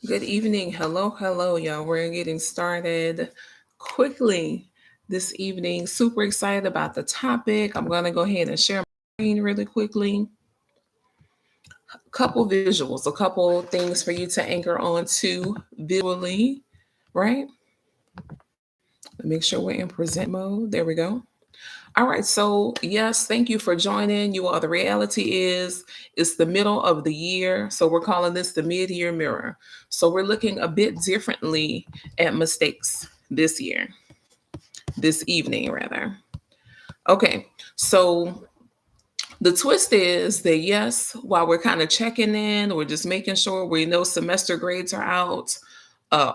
Good evening. Hello, hello, y'all. We're getting started quickly this evening. Super excited about the topic. I'm going to go ahead and share my screen really quickly. Couple visuals, a couple things for you to anchor on to visually, right? Make sure we're in present mode. There we go. All right, so yes, thank you for joining. You all, the reality is it's the middle of the year, so we're calling this the mid-year mirror. So we're looking a bit differently at mistakes this year, this evening rather. Okay, so the twist is that yes, while we're kind of checking in, we're just making sure we know semester grades are out,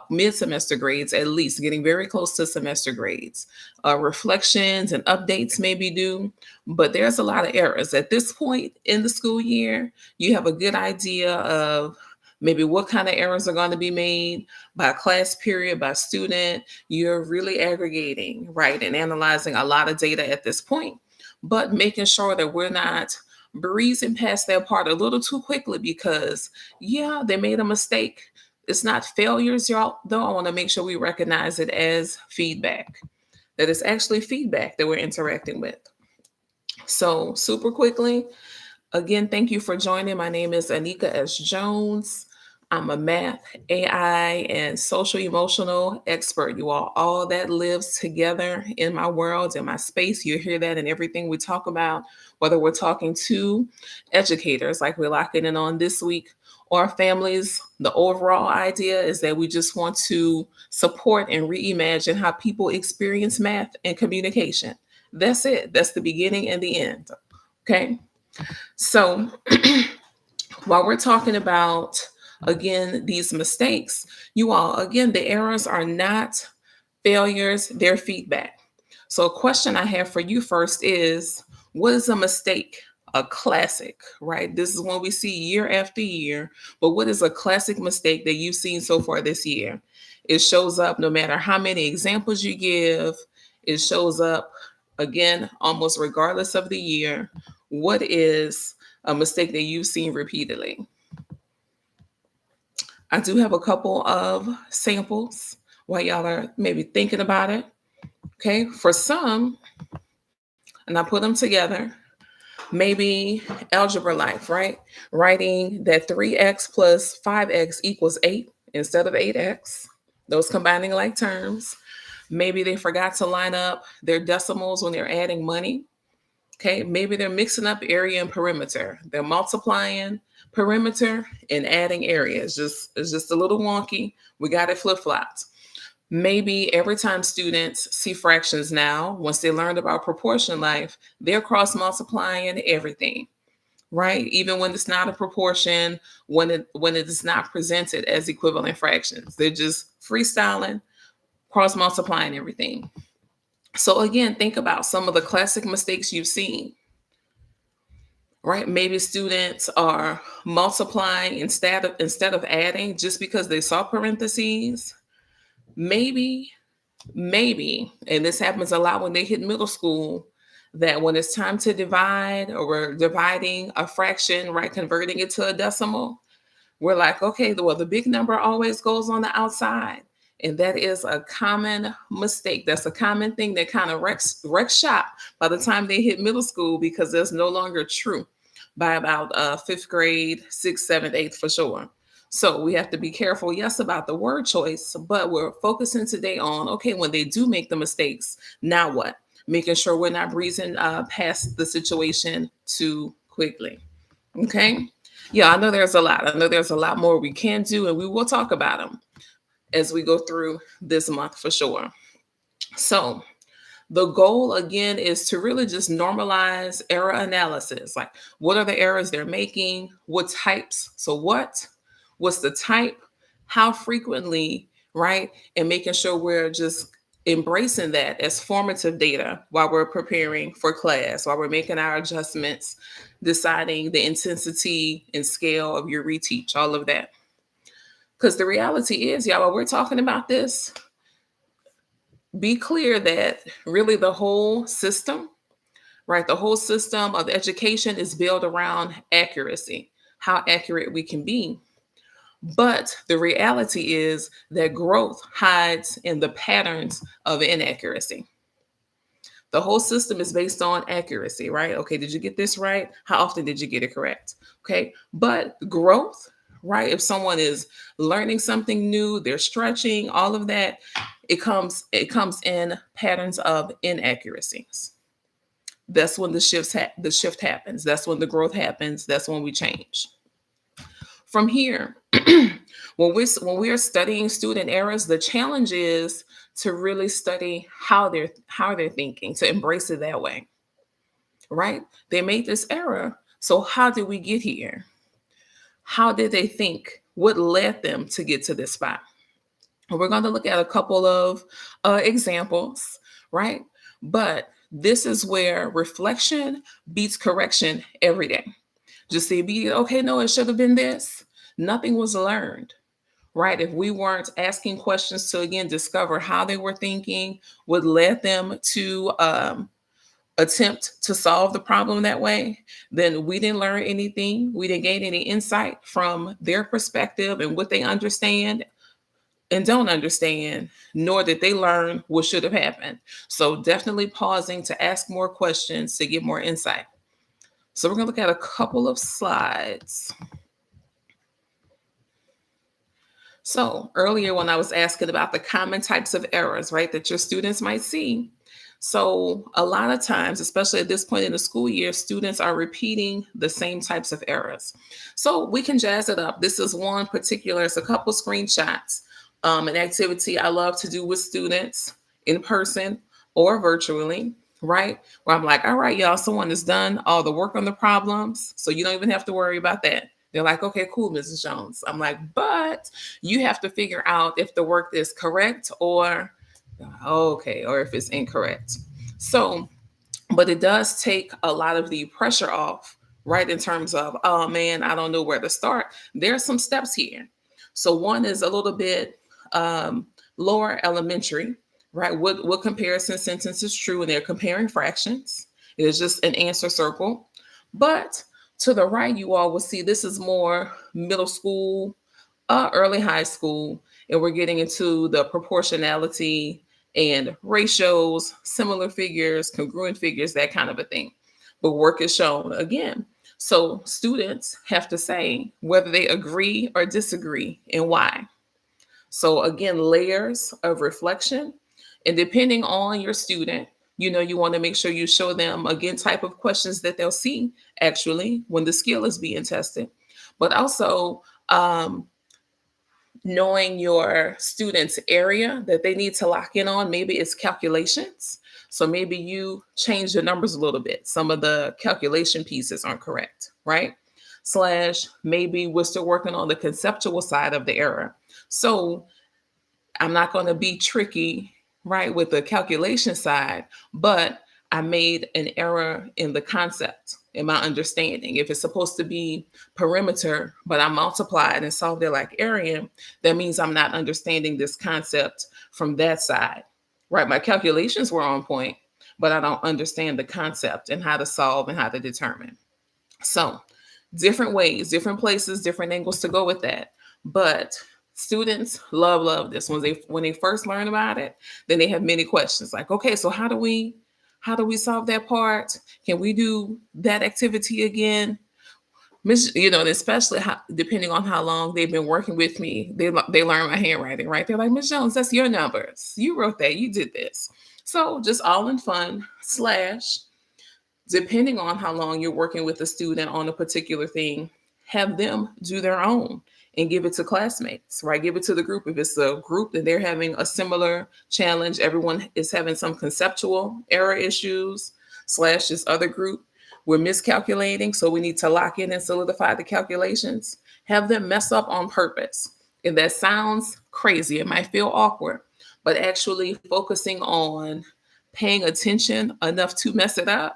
mid-semester grades at least, getting very close to semester grades. Reflections and updates may be due, but there's a lot of errors. At this point in the school year, you have a good idea of maybe what kind of errors are going to be made by class period, by student. You're really aggregating, right, and analyzing a lot of data at this point, but making sure that we're not breezing past that part a little too quickly because, yeah, they made a mistake. It's not failures, y'all, though. I want to make sure we recognize it as feedback, that it's actually feedback that we're interacting with. So, super quickly, again, thank you for joining. My name is Anika S. Jones. I'm a math, AI, and social emotional expert. You all that lives together in my world, in my space. You hear that in everything we talk about, whether we're talking to educators, like we're locking in on this week, or families. The overall idea is that we just want to support and reimagine how people experience math and communication. That's it. That's the beginning and the end. Okay. So while we're talking about, again, these mistakes, you all, again, the errors are not failures, they're feedback. So, a question I have for you first is, what is a mistake? A classic, right? This is one we see year after year. But what is a classic mistake that you've seen so far this year? It shows up no matter how many examples you give, it shows up again almost regardless of the year. What is a mistake that you've seen repeatedly? I do have a couple of samples while y'all are maybe thinking about it. Okay, for some, and I put them together, maybe algebra life, right? Writing that 3x plus 5x equals 8 instead of 8x, those combining like terms. Maybe they forgot to line up their decimals when they're adding money. Okay, maybe they're mixing up area and perimeter. They're multiplying perimeter and adding area. It's just a little wonky. We got it flip-flopped. Maybe every time students see fractions now, once they learned about proportion life, they're cross multiplying everything, right? Even when it's not a proportion, when it is not presented as equivalent fractions, they're just freestyling, cross multiplying everything. So again, think about some of the classic mistakes you've seen, right? Maybe students are multiplying instead of adding just because they saw parentheses. Maybe maybe, and this happens a lot when they hit middle school, that when it's time to divide or we're dividing a fraction, right, converting it to a decimal, we're like, okay, well, the big number always goes on the outside. And that is a common mistake. That's a common thing that kind of wrecks shop by the time they hit middle school because it's no longer true by about fifth grade, sixth, seventh, eighth for sure. So we have to be careful, yes, about the word choice, but we're focusing today on, okay, when they do make the mistakes, now what? Making sure we're not breezing past the situation too quickly. Okay. Yeah, I know there's a lot. I know there's a lot more we can do, and we will talk about them as we go through this month for sure. So, the goal again is to really just normalize error analysis. Like, what are the errors they're making? What types? So, what's the type? How frequently, right? And making sure we're just embracing that as formative data while we're preparing for class, while we're making our adjustments, deciding the intensity and scale of your reteach, all of that. Because the reality is, y'all, while we're talking about this, be clear that really the whole system, right, the whole system of education is built around accuracy, how accurate we can be. But the reality is that growth hides in the patterns of inaccuracy. The whole system is based on accuracy, right? Okay, did you get this right? How often did you get it correct? Okay, but growth, right? If someone is learning something new, they're stretching, all of that, it comes in patterns of inaccuracies. That's when the shift happens. That's when the growth happens. That's when we change. From here, when we are studying student errors, the challenge is to really study how they're thinking, to embrace it that way, right? They made this error. So how did we get here? How did they think? What led them to get to this spot? And we're going to look at a couple of examples, right? But this is where reflection beats correction every day. Just say, be okay, no, it should have been this. Nothing was learned, right? If we weren't asking questions to again discover how they were thinking, what led them to attempt to solve the problem that way, then we didn't learn anything. We didn't gain any insight from their perspective and what they understand and don't understand, nor did they learn what should have happened. So definitely pausing to ask more questions to get more insight. So we're going to look at a couple of slides. So earlier when I was asking about the common types of errors, right, that your students might see. So a lot of times, especially at this point in the school year, students are repeating the same types of errors. So we can jazz it up. This is one particular, it's a couple screenshots, an activity I love to do with students in person or virtually, right? Where I'm like, all right, y'all, someone has done all the work on the problems. So you don't even have to worry about that. They're like, okay, cool, Mrs. Jones. I'm like, but you have to figure out if the work is correct or okay, or if it's incorrect. So, but it does take a lot of the pressure off, right? In terms of, oh man, I don't know where to start. There's some steps here. So one is a little bit lower elementary, right? What comparison sentence is true? And they're comparing fractions. It is just an answer circle. But to the right, you all will see this is more middle school, early high school, and we're getting into the proportionality and ratios, similar figures, congruent figures, that kind of a thing. But work is shown again. So students have to say whether they agree or disagree and why. So again, layers of reflection. And depending on your student, you want to make sure you show them again type of questions that they'll see actually when the skill is being tested. But also knowing your student's area that they need to lock in on. Maybe it's calculations. So maybe you change the numbers a little bit. Some of the calculation pieces aren't correct, right? Slash, maybe we're still working on the conceptual side of the error. So I'm not going to be tricky, right, with the calculation side, but I made an error in the concept, in my understanding. If it's supposed to be perimeter, but I multiplied and solved it like area, that means I'm not understanding this concept from that side, right? My calculations were on point, but I don't understand the concept and how to solve and how to determine. So different ways, different places, different angles to go with that. But students love this. When they first learn about it, then they have many questions like, okay, so how do we solve that part? Can we do that activity again? Miss, especially depending on how long they've been working with me, they learn my handwriting, right? They're like, Miss Jones, that's your numbers. You wrote that. You did this. So just all in fun slash depending on how long you're working with a student on a particular thing, have them do their own and give it to classmates, right? Give it to the group. If it's a group that they're having a similar challenge, everyone is having some conceptual error issues, slash this other group, we're miscalculating, so we need to lock in and solidify the calculations. Have them mess up on purpose. If that sounds crazy, it might feel awkward, but actually focusing on paying attention enough to mess it up,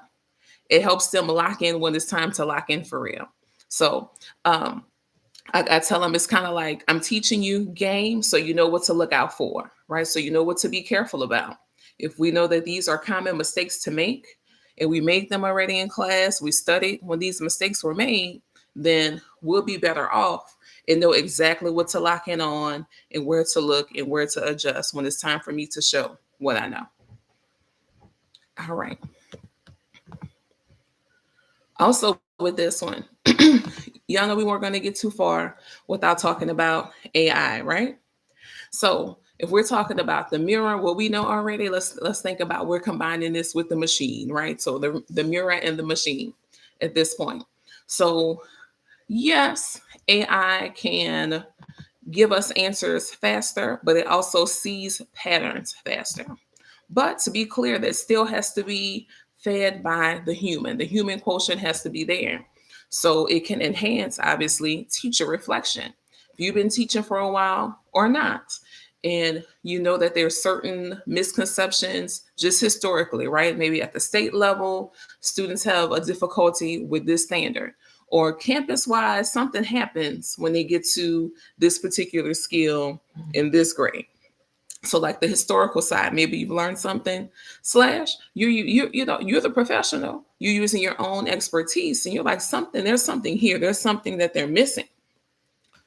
it helps them lock in when it's time to lock in for real. So I tell them it's kind of like I'm teaching you game so you know what to look out for, right? So you know what to be careful about. If we know that these are common mistakes to make and we made them already in class, we studied when these mistakes were made, then we'll be better off and know exactly what to lock in on and where to look and where to adjust when it's time for me to show what I know. All right. Also, with this one, y'all know we weren't going to get too far without talking about AI, right? So if we're talking about the mirror, what we know already, let's think about we're combining this with the machine, right? So the mirror and the machine at this point. So yes, AI can give us answers faster, but it also sees patterns faster. But to be clear, that still has to be fed by the human. The human quotient has to be there. So it can enhance, obviously, teacher reflection. If you've been teaching for a while or not, and you know that there's certain misconceptions just historically, right? Maybe at the state level, students have a difficulty with this standard. Or campus wise, something happens when they get to this particular skill in this grade. So like the historical side, maybe you've learned something, slash you know, you're the professional, you're using your own expertise, and you're like, there's something here, there's something that they're missing.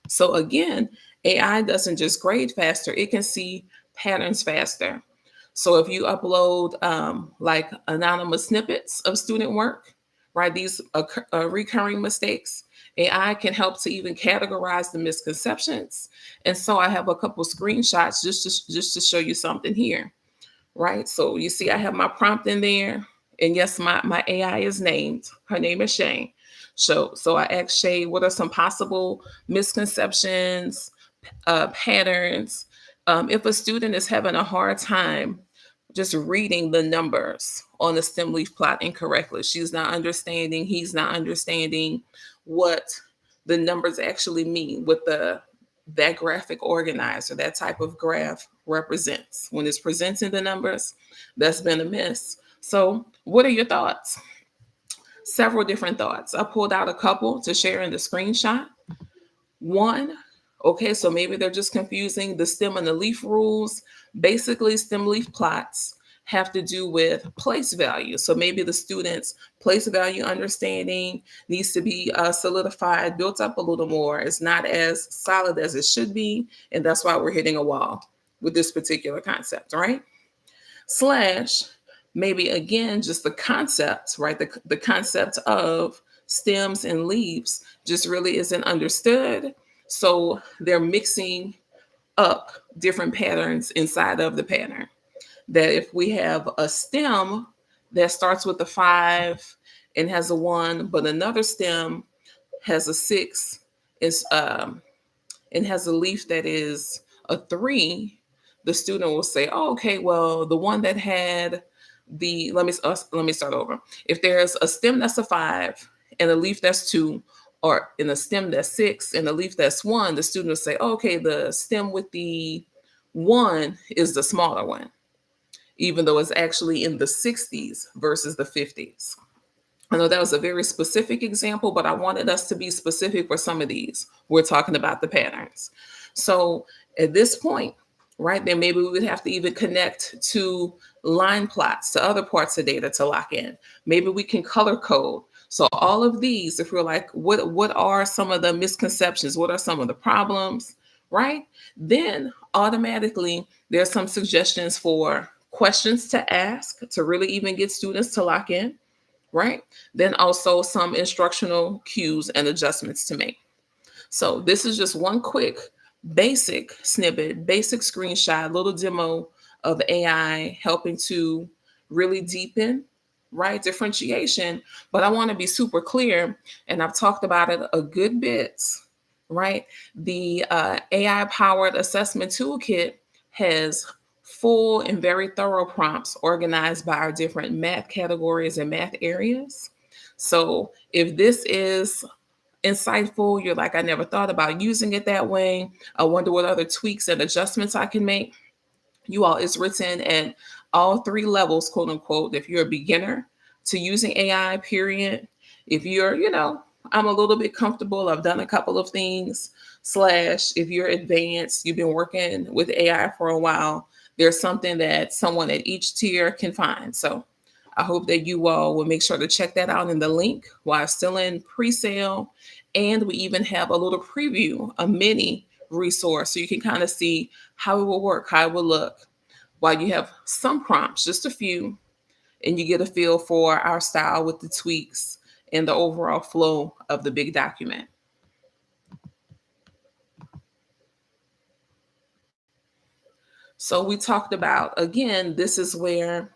So again, AI doesn't just grade faster, it can see patterns faster. So if you upload like anonymous snippets of student work, right, these recurring mistakes, AI can help to even categorize the misconceptions. And so I have a couple screenshots just to show you something here, right? So you see I have my prompt in there, and yes, my AI is named. Her name is Shay. So I asked Shay, what are some possible misconceptions, patterns, if a student is having a hard time just reading the numbers on the stem leaf plot incorrectly. She's not understanding, he's not understanding what the numbers actually mean, what that graphic organizer, that type of graph represents. When it's presenting the numbers, that's been a miss. So what are your thoughts? Several different thoughts. I pulled out a couple to share in the screenshot. One, okay, so maybe they're just confusing the stem and the leaf rules. Basically, stem leaf plots have to do with place value. So maybe the student's place value understanding needs to be solidified, built up a little more. It's not as solid as it should be. And that's why we're hitting a wall with this particular concept, right? Slash, maybe again, just the concept, right? The concept of stems and leaves just really isn't understood. So they're mixing up different patterns inside of the pattern. That if we have a stem that starts with a 5 and has a 1, but another stem has a 6 is and has a leaf that is a 3, the student will say, oh, okay, well, the one that had let me start over. If there's a stem that's a 5 and a leaf that's 2, or in a stem that's 6 and a leaf that's 1, the student will say, oh, okay, the stem with the 1 is the smaller one, even though it's actually in the 60s versus the 50s. I know that was a very specific example, but I wanted us to be specific for some of these. We're talking about the patterns. So at this point, right, then maybe we would have to even connect to line plots, to other parts of data to lock in. Maybe we can color code. So all of these, if we're like, what are some of the misconceptions? What are some of the problems, right? Then automatically there's some suggestions for questions to ask to really even get students to lock in, right? Then also some instructional cues and adjustments to make. So this is just one quick basic snippet, basic screenshot, little demo of AI helping to really deepen, right, differentiation. But I want to be super clear, and I've talked about it a good bit, right? The AI powered assessment toolkit has full and very thorough prompts organized by our different math categories and math areas. So if this is insightful, you're like, I never thought about using it that way, I wonder what other tweaks and adjustments I can make, you all, it's written at all 3 levels, quote unquote. If you're a beginner to using AI, period. If you're, I'm a little bit comfortable, I've done a couple of things, slash, if you're advanced, you've been working with AI for a while, there's something that someone at each tier can find. So I hope that you all will make sure to check that out in the link while it's still in pre-sale. And we even have a little preview, a mini resource, so you can kind of see how it will work, how it will look, while you have some prompts, just a few, and you get a feel for our style with the tweaks and the overall flow of the big document. So we talked about, again, this is where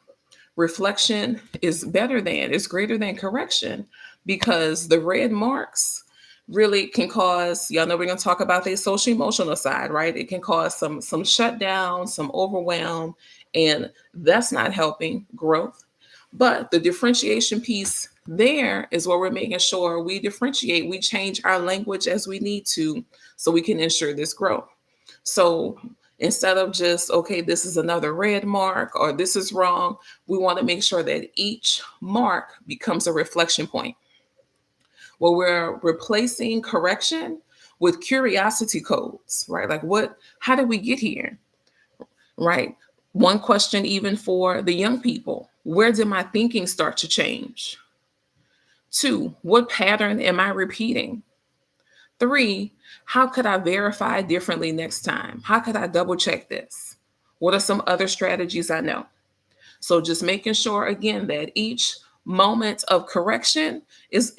reflection is greater than correction, because the red marks really can cause, y'all know we're going to talk about the social emotional side, right? It can cause some shutdown, some overwhelm, and that's not helping growth. But the differentiation piece there is where we're making sure we differentiate, we change our language as we need to, so we can ensure this growth. So instead of just, okay, this is another red mark or this is wrong, we want to make sure that each mark becomes a reflection point where we're replacing correction with curiosity codes, right? Like, how did we get here, right? One question, even for the young people: where did my thinking start to change? Two, what pattern am I repeating? Three, how could I verify differently next time? How could I double check this? What are some other strategies I know? So just making sure, again, that each moment of correction is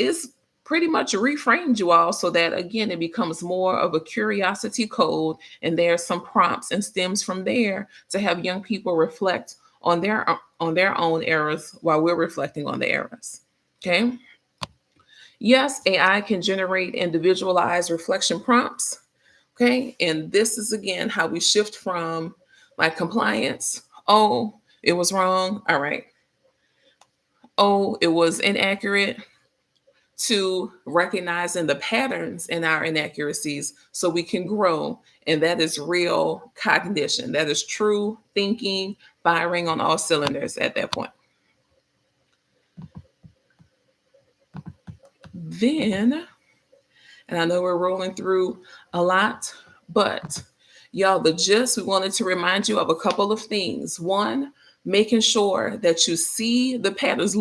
pretty much reframed, you all, so that, again, it becomes more of a curiosity code, and there's some prompts and stems from there to have young people reflect on their own errors while we're reflecting on the errors. Okay. Yes, AI can generate individualized reflection prompts. Okay. And this is, again, how we shift from like compliance. Oh, it was wrong. All right. Oh, it was inaccurate, to recognizing the patterns in our inaccuracies so we can grow. And that is real cognition. That is true thinking, firing on all cylinders at that point. Then, and I know we're rolling through a lot, but y'all, the gist, we wanted to remind you of a couple of things. One, making sure that you see the patterns.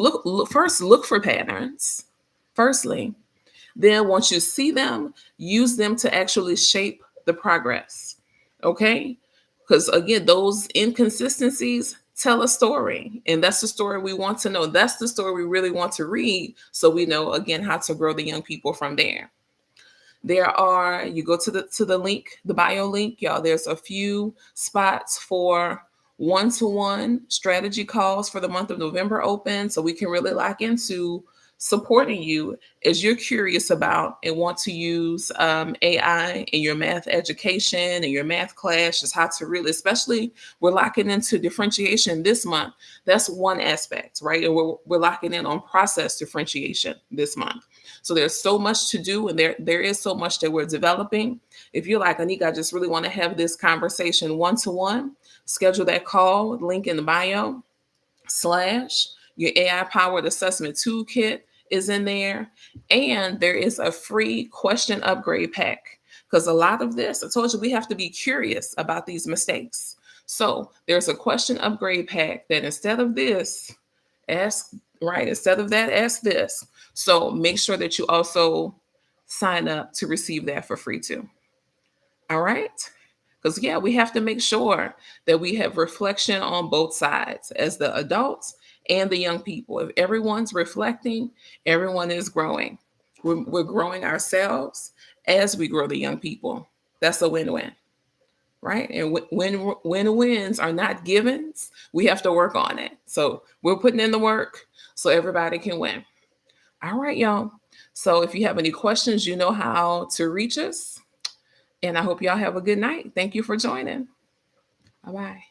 First, look for patterns. Firstly, then once you see them, use them to actually shape the progress. Okay? Because again, those inconsistencies tell a story, and that's the story we want to know. That's the story we really want to read, so we know, again, how to grow the young people from there. You go to the link, the bio link, y'all. There's a few spots for one-to-one strategy calls for the month of November open, so we can really lock into supporting you as you're curious about and want to use AI in your math education and your math class, just how to really, especially we're locking into differentiation this month. That's one aspect, right? And we're locking in on process differentiation this month. So there's so much to do, and there is so much that we're developing. If you're like, Anika, I just really want to have this conversation one-to-one, schedule that call, link in the bio, / your AI powered assessment toolkit is in there. And there is a free question upgrade pack. Because a lot of this, I told you, we have to be curious about these mistakes. So there's a question upgrade pack that instead of this, ask, right? Instead of that, ask this. So make sure that you also sign up to receive that for free too. All right. Because, yeah, we have to make sure that we have reflection on both sides, as the adults and the young people. If everyone's reflecting, everyone is growing. We're growing ourselves as we grow the young people. That's a win-win, right? And win-wins are not givens. We have to work on it. So we're putting in the work so everybody can win. All right, y'all. So if you have any questions, you know how to reach us. And I hope y'all have a good night. Thank you for joining. Bye-bye.